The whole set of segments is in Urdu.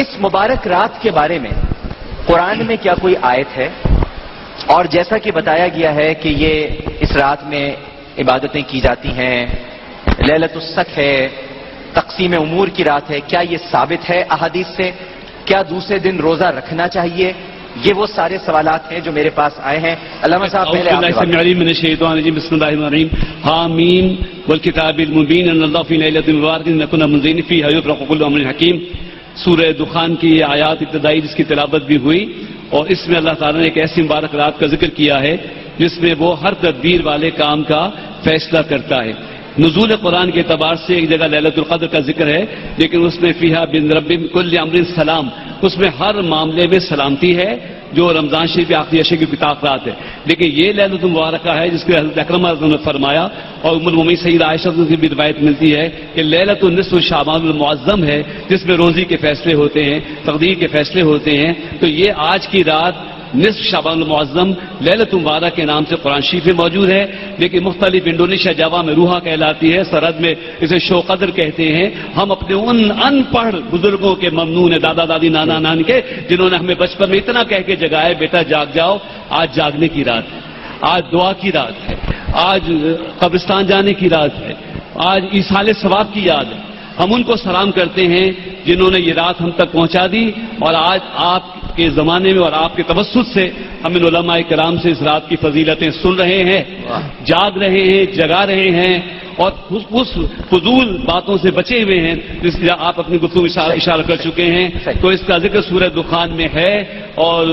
اس مبارک رات کے بارے میں قرآن میں کیا کوئی آیت ہے؟ اور جیسا کہ بتایا گیا ہے کہ یہ اس رات میں عبادتیں کی جاتی ہیں، لیلۃ السک ہے، تقسیم امور کی رات ہے، کیا یہ ثابت ہے احادیث سے؟ کیا دوسرے دن روزہ رکھنا چاہیے؟ یہ وہ سارے سوالات ہیں جو میرے پاس آئے ہیں۔ علامہ صاحب پہلے آپ بسم اللہ الرحمن الرحیم، حامیم والکتاب المبین ان اللہ فی لیلۃ مبارکۃ کنا منذرین فیہا یفرق کل امر حکیم۔ سورہ دخان کی یہ آیات ابتدائی جس کی تلاوت بھی ہوئی، اور اس میں اللہ تعالیٰ نے ایک ایسی مبارک رات کا ذکر کیا ہے جس میں وہ ہر تدبیر والے کام کا فیصلہ کرتا ہے۔ نزول قرآن کے اعتبار سے ایک جگہ لیلۃ القدر کا ذکر ہے، لیکن اس میں فیہا بن رب کل امر سلام، اس میں ہر معاملے میں سلامتی ہے، جو رمضان شریف آخری عشر کی کتاب رات ہے۔ لیکن یہ لیلۃ المبارکہ ہے جس کے حضرت اکرم نے فرمایا، اور ام المؤمنین سیدہ عائشہ کی بھی روایت ملتی ہے کہ لیلۃ النصف شعبان المعظم ہے، جس میں روزی کے فیصلے ہوتے ہیں، تقدیر کے فیصلے ہوتے ہیں۔ تو یہ آج کی رات نصف شعبان المعظم لیلۃ المبارک کے نام سے قرآن شریف میں موجود ہے، لیکن مختلف انڈونیشیا جاوا میں روحا کہلاتی ہے، سرحد میں اسے شو قدر کہتے ہیں۔ ہم اپنے ان ان پڑھ بزرگوں کے ممنون ہیں، دادا دادی نانا نان کے، جنہوں نے ہمیں بچپن میں اتنا کہہ کے جگایا بیٹا جاگ جاؤ۔ آج جاگنے کی رات ہے، آج دعا کی رات ہے، آج قبرستان جانے کی رات ہے، آج ایصال ثواب کی یاد ہے۔ ہم ان کو سلام کرتے ہیں جنہوں نے یہ رات ہم تک پہنچا دی، اور آج آپ کے زمانے میں اور آپ کے توسط سے ہم ان علماء کرام سے اس رات کی فضیلتیں سن رہے ہیں، جاگ رہے ہیں، جگا رہے ہیں، اور اس فضول باتوں سے بچے ہوئے ہیں جس سے آپ اپنی گفتگو اشارہ کر چکے ہیں۔ تو اس کا ذکر سورہ دخان میں ہے، اور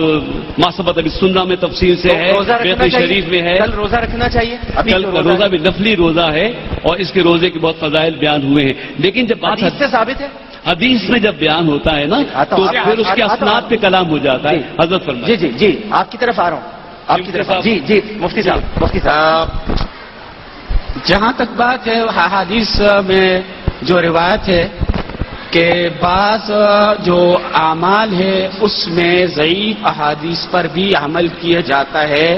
ماسبت ابی سنہ میں تفصیل سے ہے، بیت شریف میں ہے۔ کل روزہ رکھنا چاہیے، کل روزہ بھی نفلی روزہ ہے، اور اس کے روزے کے بہت فضائل بیان ہوئے ہیں۔ لیکن جب بات حدیث سے ثابت ہے، حدیث میں جب بیان ہوتا ہے نا تو پھر اس کے اسناد پہ کلام ہو جاتا ہے۔ حضرت فرمائیں۔ جی جی جی آپ کی طرف آ رہا ہوں، آپ کی طرف جی جی مفتی صاحب جہاں تک بات ہے حدیث میں جو روایت ہے کہ بعض جو اعمال ہے اس میں ضعیف احادیث پر بھی عمل کیا جاتا ہے،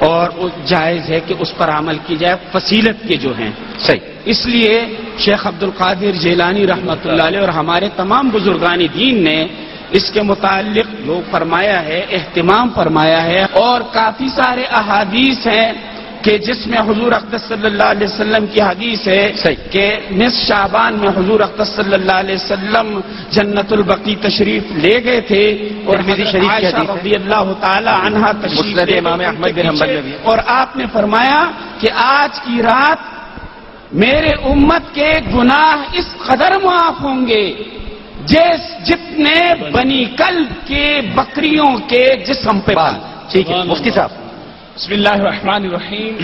اور جائز ہے کہ اس پر عمل کی جائے، فصیلت کے جو ہیں صحیح۔ اس لیے شیخ عبد القادر جیلانی رحمۃ اللہ علیہ اور ہمارے تمام بزرگان دین نے اس کے متعلق جو فرمایا ہے، اہتمام فرمایا ہے، اور کافی سارے احادیث ہیں کہ جس میں حضور اقدس صلی اللہ علیہ وسلم کی حدیث ہے کہ نصف شعبان میں حضور اقدس صلی اللہ علیہ وسلم جنت البقیع تشریف لے گئے تھے، اور عائشہ رضی اللہ تعالی عنہا تشریف لے گئے، اور آپ نے فرمایا کہ آج کی رات میرے امت کے گناہ اس قدر معاف ہوں گے جتنے بنی کلب کے بکریوں کے جسم پہ بال۔ ٹھیک ہے مفتی صاحب۔ بسم اللہ الرحمن الرحیم۔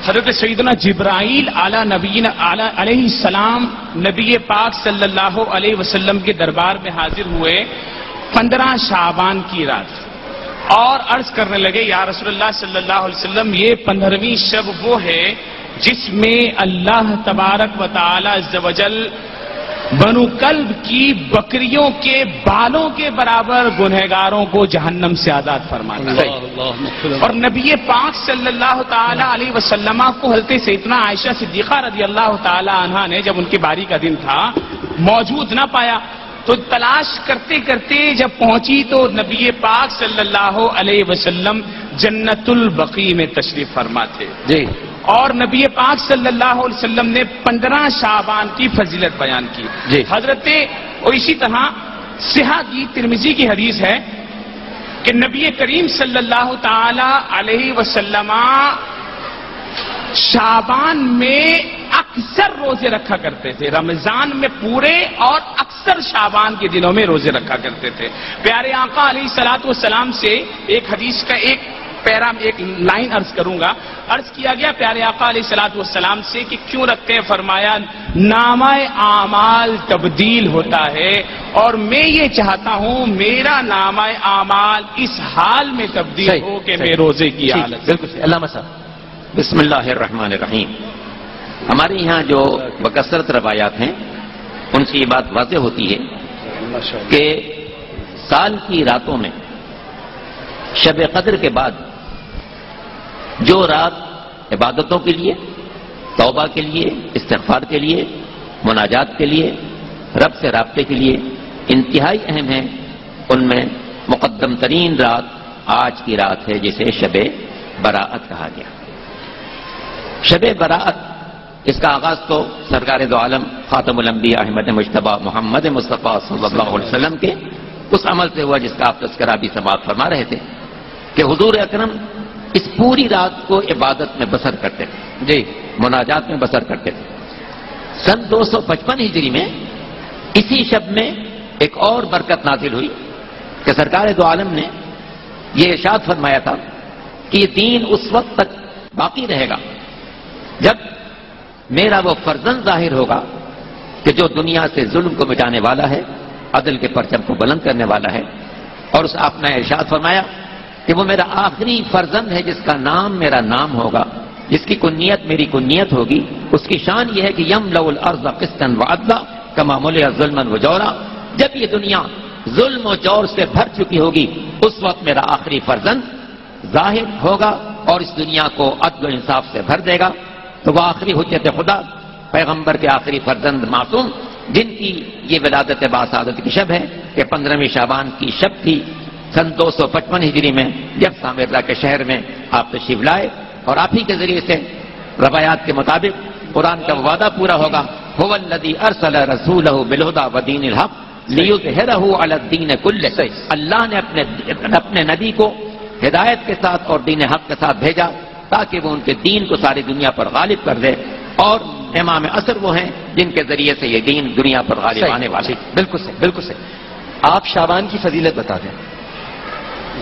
حضرت سیدنا جبرائیل علیہ السلام نبی پاک صلی اللہ علیہ وسلم کے دربار میں حاضر ہوئے 15 شعبان کی رات، اور عرض کرنے لگے یا رسول اللہ صلی اللہ علیہ وسلم، یہ 15ویں شب وہ ہے جس میں اللہ تبارک و تعالی عز و جل بنو کلب کی بکریوں کے بالوں کے برابر گنہگاروں کو جہنم سے آزاد فرماتا ہے۔ اور نبی پاک صلی اللہ تعالی علیہ وسلم کو حضرت سیدنا عائشہ صدیقہ رضی اللہ تعالی عنہا نے جب ان کی باری کا دن تھا موجود نہ پایا، تو تلاش کرتے کرتے جب پہنچی تو نبی پاک صلی اللہ علیہ وسلم جنت البقیع میں تشریف فرما تھے جی، اور نبی پاک صلی اللہ علیہ وسلم نے 15 شعبان کی فضیلت بیان کی جی حضرت۔ اور اسی طرح صحیح کی ترمذی کی حدیث ہے کہ نبی کریم صلی اللہ تعالی علیہ وسلم شعبان میں اکثر روزے رکھا کرتے تھے، رمضان میں پورے اور اکثر شعبان کے دنوں میں روزے رکھا کرتے تھے۔ پیارے آقا علیہ الصلوۃ والسلام سے ایک حدیث کا ایک لائن عرض کروں گا۔ عرض کیا گیا پیارے آقا علیہ الصلوۃ والسلام سے کہ کیوں رکھتے ہیں؟ فرمایا نامہ اعمال تبدیل ہوتا ہے، اور میں یہ چاہتا ہوں میرا نامہ اعمال اس حال میں تبدیل ہو کہ میں روزے کی حالت۔ بالکل علامہ صاحب۔ بسم اللہ الرحمن الرحیم۔ ہمارے یہاں جو بکثرت روایات ہیں ان سے یہ بات واضح ہوتی ہے کہ سال کی راتوں میں شب قدر کے بعد جو رات عبادتوں کے لیے، توبہ کے لیے، استغفار کے لیے، مناجات کے لیے، رب سے رابطے کے لیے انتہائی اہم ہیں، ان میں مقدم ترین رات آج کی رات ہے جسے شب براءت کہا گیا۔ شب براءت، اس کا آغاز تو سرکار دو عالم خاتم الانبیاء احمد مجتبی محمد مصطفیٰ صلی اللہ علیہ وسلم کے اس عمل سے ہوا جس کا آپ تذکرہ بھی سماعت فرما رہے تھے کہ حضور اکرم اس پوری رات کو عبادت میں بسر کرتے تھے، جی مناجات میں بسر کرتے تھے۔ سن 255 ہجری میں اسی شب میں ایک اور برکت نازل ہوئی کہ سرکار دو عالم نے یہ ارشاد فرمایا تھا کہ یہ دین اس وقت تک باقی رہے گا جب میرا وہ فرزند ظاہر ہوگا کہ جو دنیا سے ظلم کو مٹانے والا ہے، عدل کے پرچم کو بلند کرنے والا ہے، اور اس آپ نے ارشاد فرمایا کہ وہ میرا آخری فرزند ہے جس کا نام میرا نام ہوگا، جس کی کنیت میری کنیت ہوگی۔ اس کی شان یہ ہے کہ یملأ الارض قسطا وعدلا کما ملئت ظلما وجورا۔ جب یہ دنیا ظلم و جور سے بھر چکی ہوگی اس وقت میرا آخری فرزند ظاہر ہوگا اور اس دنیا کو عدل و انصاف سے بھر دے گا۔ تو وہ آخری حجت خدا، پیغمبر کے آخری فرزند معصوم، جن کی یہ ولادت باسعادت کی شب ہے کہ 15ویں شعبان کی شب تھی سن 255 ہجری میں جب سامرہ کے شہر میں آپ تشریف لائے، اور آپ ہی کے ذریعے سے روایات کے مطابق قرآن کا وعدہ پورا ہوگا، هو الذی ارسل رسولہ بالہدی ودین الحق لیظہرہ علی الدین کلہ۔ اللہ نے اپنے نبی کو ہدایت کے ساتھ اور دین حق کے ساتھ بھیجا تاکہ وہ ان کے دین کو ساری دنیا پر غالب کر دے، اور امام عصر وہ ہیں جن کے ذریعے سے یہ دین دنیا پر غالب آنے والے۔ بالکل صحیح، بالکل صحیح۔ آپ شعبان کی فضیلت بتا دیں۔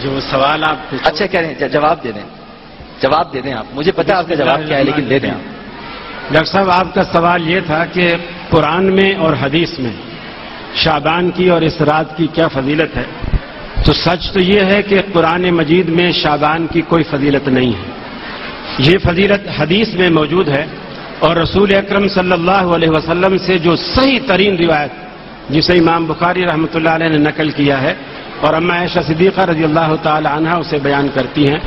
جو سوال آپ اچھا کہہ رہے ہیں، جواب دے دیں، جواب دے دیں آپ، مجھے پتا آپ کا جواب کیا ہے لیکن دے دیں آپ۔ ڈاکٹر صاحب آپ کا سوال یہ تھا کہ قرآن میں اور حدیث میں شعبان کی اور اس رات کی کیا فضیلت ہے؟ تو سچ تو یہ ہے کہ قرآن مجید میں شعبان کی کوئی فضیلت نہیں ہے، یہ فضیلت حدیث میں موجود ہے، اور رسول اکرم صلی اللہ علیہ وسلم سے جو صحیح ترین روایت جسے امام بخاری رحمۃ اللہ علیہ نے نقل کیا ہے اور اما عائشہ صدیقہ رضی اللہ تعالی عنہا اسے بیان کرتی ہیں،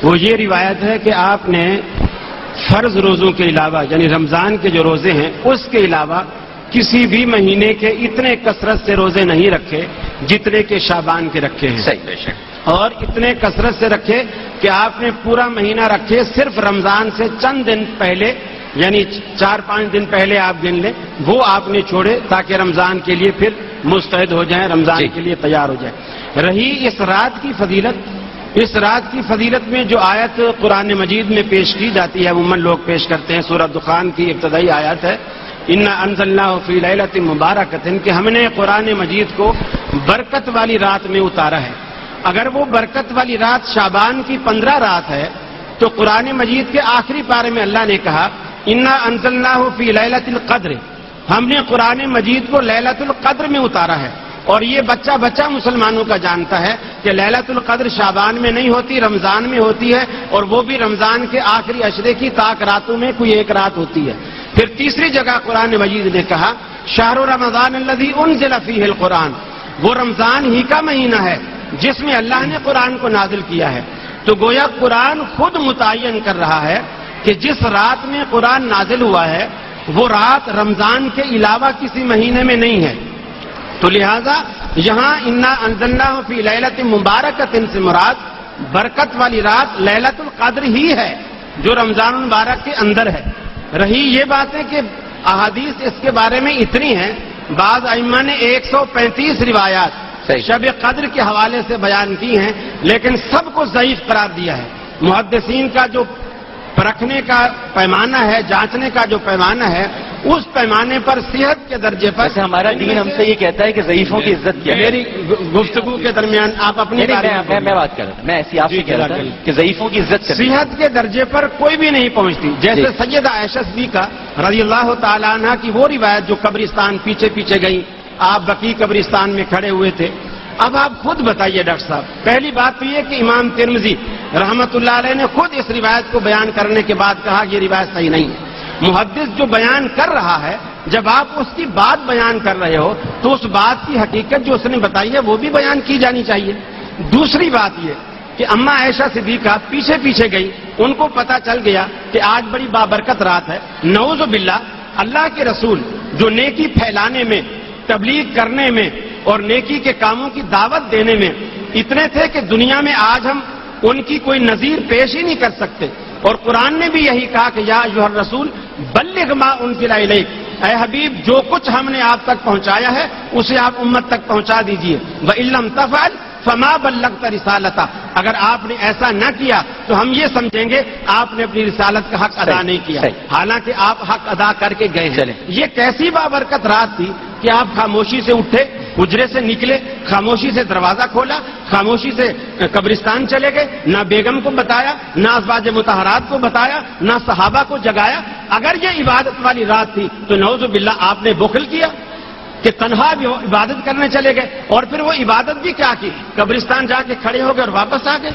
وہ یہ روایت ہے کہ آپ نے فرض روزوں کے علاوہ یعنی رمضان کے جو روزے ہیں اس کے علاوہ کسی بھی مہینے کے اتنے کثرت سے روزے نہیں رکھے جتنے کہ شعبان کے رکھے ہیں، صحیح، بے شک، اور اتنے کثرت سے رکھے کہ آپ نے پورا مہینہ رکھے، صرف رمضان سے چند دن پہلے یعنی 4-5 دن پہلے آپ گن لیں وہ آپ نے چھوڑے تاکہ رمضان کے لیے پھر مستعد ہو جائیں، رمضان کے لیے تیار ہو جائیں۔ رہی اس رات کی فضیلت، اس رات کی فضیلت میں جو آیت قرآن مجید میں پیش کی جاتی ہے، عموماً لوگ پیش کرتے ہیں، سورہ دخان کی ابتدائی آیت ہے اِنَّا أَنزَلْنَاهُ فِي لَيْلَةٍ مُبَارَكَةٍ کہ ہم نے قرآن مجید کو برکت والی رات میں اتارا ہے۔ اگر وہ برکت والی رات شعبان کی 15 رات ہے تو قرآن مجید کے آخری پارے میں اللہ نے کہا اِنَّا أَنزَلْنَاهُ فِي لَيْلَةِ الْقَدْرِ، ہم نے قرآن مجید کو لیلۃ القدر میں اتارا ہے، اور یہ بچہ بچہ مسلمانوں کا جانتا ہے کہ لیلۃ القدر شعبان میں نہیں ہوتی، رمضان میں ہوتی ہے، اور وہ بھی رمضان کے آخری عشرے کی طاق راتوں میں کوئی ایک رات ہوتی ہے۔ پھر تیسری جگہ قرآن مجید نے کہا شہر رمضان الذی انزل فیہ القرآن، وہ رمضان ہی کا مہینہ ہے جس میں اللہ نے قرآن کو نازل کیا ہے۔ تو گویا قرآن خود متعین کر رہا ہے کہ جس رات میں قرآن نازل ہوا ہے وہ رات رمضان کے علاوہ کسی مہینے میں نہیں ہے، تو لہذا یہاں انا انزلناہ فی لیلۃ مبارکۃ سے مراد برکت والی رات لیلۃ القدر ہی ہے جو رمضان المبارک کے اندر ہے۔ رہی یہ بات ہے کہ احادیث اس کے بارے میں اتنی ہیں، بعض ائمہ نے 135 روایات شب قدر کے حوالے سے بیان کی ہیں، لیکن سب کو ضعیف قرار دیا ہے۔ محدثین کا جو پرکھنے کا پیمانہ ہے، جانچنے کا جو پیمانہ ہے، اس پیمانے پر صحت کے درجے پر ویسے ہمارا دین ہم سے یہ کہتا ہے کہ ضعیفوں کی عزت کیا ہے۔ میری گفتگو کے درمیان آپ اپنی میں بات کر رہا ہوں، میں ایسی آپ سے کہہ رہا تھا کہ ضعیفوں کی عزت کریں۔ صحت کے درجے پر کوئی بھی نہیں پہنچتی، جیسے سیدہ عائشہ صدیقہ رضی اللہ تعالیٰ عنہ کی وہ روایت جو قبرستان پیچھے پیچھے گئی، آپ بقیع قبرستان میں کھڑے ہوئے تھے۔ اب آپ خود بتائیے ڈاکٹر صاحب، پہلی بات تو یہ کہ امام ترمذی رحمت اللہ علیہ نے خود اس روایت کو بیان کرنے کے بعد کہا کہ یہ روایت صحیح نہیں ہے۔ محدث جو بیان کر رہا ہے، جب آپ اس کی بات بیان کر رہے ہو تو اس بات کی حقیقت جو اس نے بتائی ہے وہ بھی بیان کی جانی چاہیے۔ دوسری بات یہ کہ اما عائشہ صدیقہ پیچھے پیچھے گئی، ان کو پتا چل گیا کہ آج بڑی بابرکت رات ہے، نعوذ باللہ اللہ کے رسول جو نیکی پھیلانے میں، تبلیغ کرنے میں اور نیکی کے کاموں کی دعوت دینے میں اتنے تھے کہ دنیا میں آج ہم ان کی کوئی نظیر پیش ہی نہیں کر سکتے. اور قرآن نے بھی یہی کہا کہ یا ایھا الرسول بلغ ما انزل الیک، اے حبیب جو کچھ ہم نے آپ تک پہنچایا ہے اسے آپ امت تک پہنچا دیجئے. وَإِن لَّمْ تَفْعَلْ فَمَا بَلَّغْتَ رِسَالَتَهُ، اگر آپ نے ایسا نہ کیا تو ہم یہ سمجھیں گے آپ نے اپنی رسالت کا حق ادا نہیں کیا، حالانکہ آپ حق ادا کر کے گئے ہیں. یہ کیسی بابرکت رات تھی کہ آپ خاموشی سے اٹھے، حجرے سے نکلے، خاموشی سے دروازہ کھولا، خاموشی سے قبرستان چلے گئے، نہ بیگم کو بتایا، نہ ازواج مطہرات کو بتایا، نہ صحابہ کو جگایا. اگر یہ عبادت والی رات تھی تو نعوذ باللہ آپ نے بخل کیا کہ تنہا بھی عبادت کرنے چلے گئے. اور پھر وہ عبادت بھی کیا کی، قبرستان جا کے کھڑے ہو گئے اور واپس آ گئے.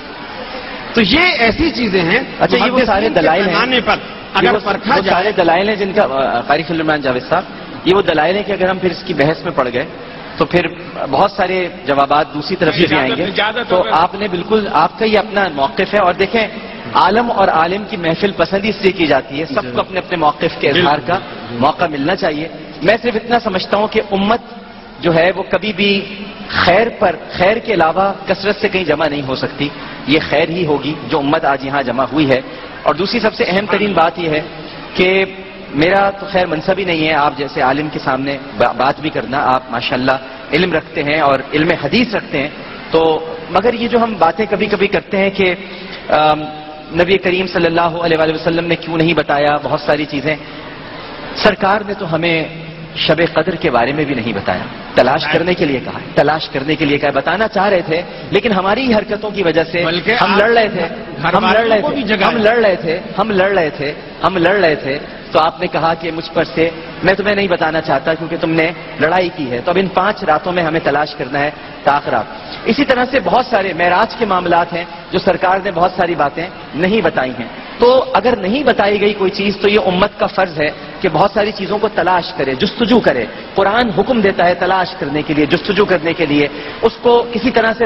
تو یہ ایسی چیزیں ہیں. اچھا یہ وہ سارے دلائل ہیں، پر اگر پرکھا وہ سارے دلائل ہیں جن کا قاری خلیل الرحمان جاوید صاحب، یہ وہ دلائل ہیں کہ اگر ہم پھر اس کی بحث میں پڑ گئے تو پھر بہت سارے جوابات دوسری طرف سے بھی آئیں گے. تو آپ نے بالکل، آپ کا یہ اپنا موقف ہے. اور دیکھیں عالم اور عالم کی محفل پسند اس لیے کی جاتی ہے، سب کو اپنے اپنے موقف کے اظہار کا موقع ملنا چاہیے. میں صرف اتنا سمجھتا ہوں کہ امت جو ہے وہ کبھی بھی خیر کے علاوہ کثرت سے کہیں جمع نہیں ہو سکتی. یہ خیر ہی ہوگی جو امت آج یہاں جمع ہوئی ہے. اور دوسری سب سے اہم ترین بات یہ ہے کہ میرا تو خیر منصب ہی نہیں ہے آپ جیسے عالم کے سامنے بات بھی کرنا. آپ ماشاءاللہ علم رکھتے ہیں اور علم حدیث رکھتے ہیں. تو مگر یہ جو ہم باتیں کبھی کبھی کرتے ہیں کہ نبی کریم صلی اللہ علیہ وآلہ وسلم نے کیوں نہیں بتایا بہت ساری چیزیں، سرکار نے تو ہمیں شب قدر کے بارے میں بھی نہیں بتایا، تلاش کرنے کے لیے کہا ہے، تلاش کرنے کے لیے کہا. بتانا چاہ رہے تھے لیکن ہماری ہی حرکتوں کی وجہ سے ہم لڑ رہے تھے. تو آپ نے کہا کہ مجھ پر سے میں تمہیں نہیں بتانا چاہتا کیونکہ تم نے لڑائی کی ہے. تو اب ان 5 راتوں میں ہمیں تلاش کرنا ہے تاخرات. اسی طرح سے بہت سارے معراج کے معاملات ہیں جو سرکار نے بہت ساری باتیں نہیں بتائی ہیں. تو اگر نہیں بتائی گئی کوئی چیز تو یہ امت کا فرض ہے کہ بہت ساری چیزوں کو تلاش کرے، جستجو کرے. قرآن حکم دیتا ہے تلاش کرنے کے لیے، جستجو کرنے کے لیے، اس کو کسی طرح سے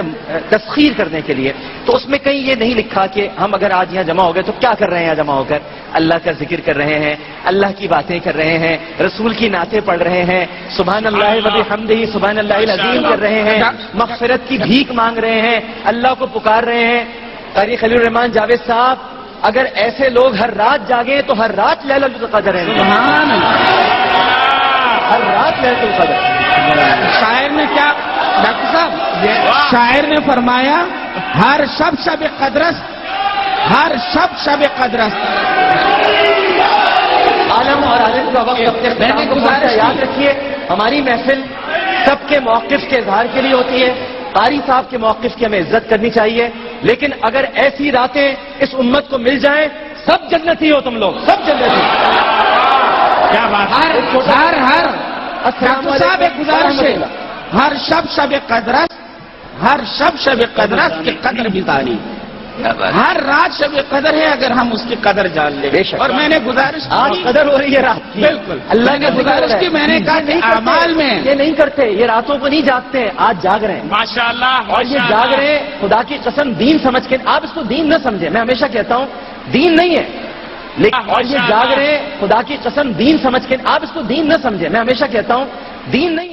تسخیر کرنے کے لیے. تو اس میں کہیں یہ نہیں لکھا کہ ہم اگر آج یہاں جمع ہو گئے تو کیا کر رہے ہیں یہاں جمع ہو کر، اللہ کا ذکر کر رہے ہیں، اللہ کی باتیں کر رہے ہیں، رسول کی نعتیں پڑھ رہے ہیں، سبحان اللہ وبحمدہ سبحان اللہ العظیم کر رہے ہیں، مغفرت کی بھیک مانگ رہے ہیں، اللہ کو پکار رہے ہیں. قاری خلیل الرحمان جاوید صاحب اگر ایسے لوگ ہر رات جاگیں تو ہر رات لیلۃ القدر ہے. سبحان اللہ، ہر رات لیلۃ القدر. شاعر نے کیا ڈاکٹر صاحب، شاعر نے فرمایا ہر شب شب قدرست، ہر شب شب قدرست. عالم اور عالم کا وقت اپنے اختتام کو پہنچا. یاد رکھیے ہماری محفل سب کے موقف کے اظہار کے لیے ہوتی ہے. قاری صاحب کے موقف کی ہمیں عزت کرنی چاہیے. لیکن اگر ایسی راتیں اس امت کو مل جائیں، سب جنتی ہو تم لوگ، سب جنتی. کیا بات. ڈاکٹر صاحب ایک گزارش ہے، ہر شب شب قدرست، ہر شب شب قدرست کی قدر بتانی. ہر رات شب قدر ہے اگر ہم اس کی قدر جان لیں. اور میں نے گزارش آج قدر ہو رہی ہے رات کی. بالکل اللہ نے گزارش کی. میں نے کہا کہ اعمال میں یہ نہیں کرتے، یہ راتوں کو نہیں جاگتے، آج جاگ رہے ہیں ماشاءاللہ. اور یہ جاگ رہے ہیں خدا کی قسم دین سمجھ کے. آپ اس کو دین نہ سمجھیں، میں ہمیشہ کہتا ہوں دین نہیں ہے. لیکن اور یہ جاگ رہے ہیں خدا کی قسم دین سمجھ کے. آپ اس کو دین نہ سمجھیں، میں ہمیشہ کہتا ہوں دین نہیں ہے.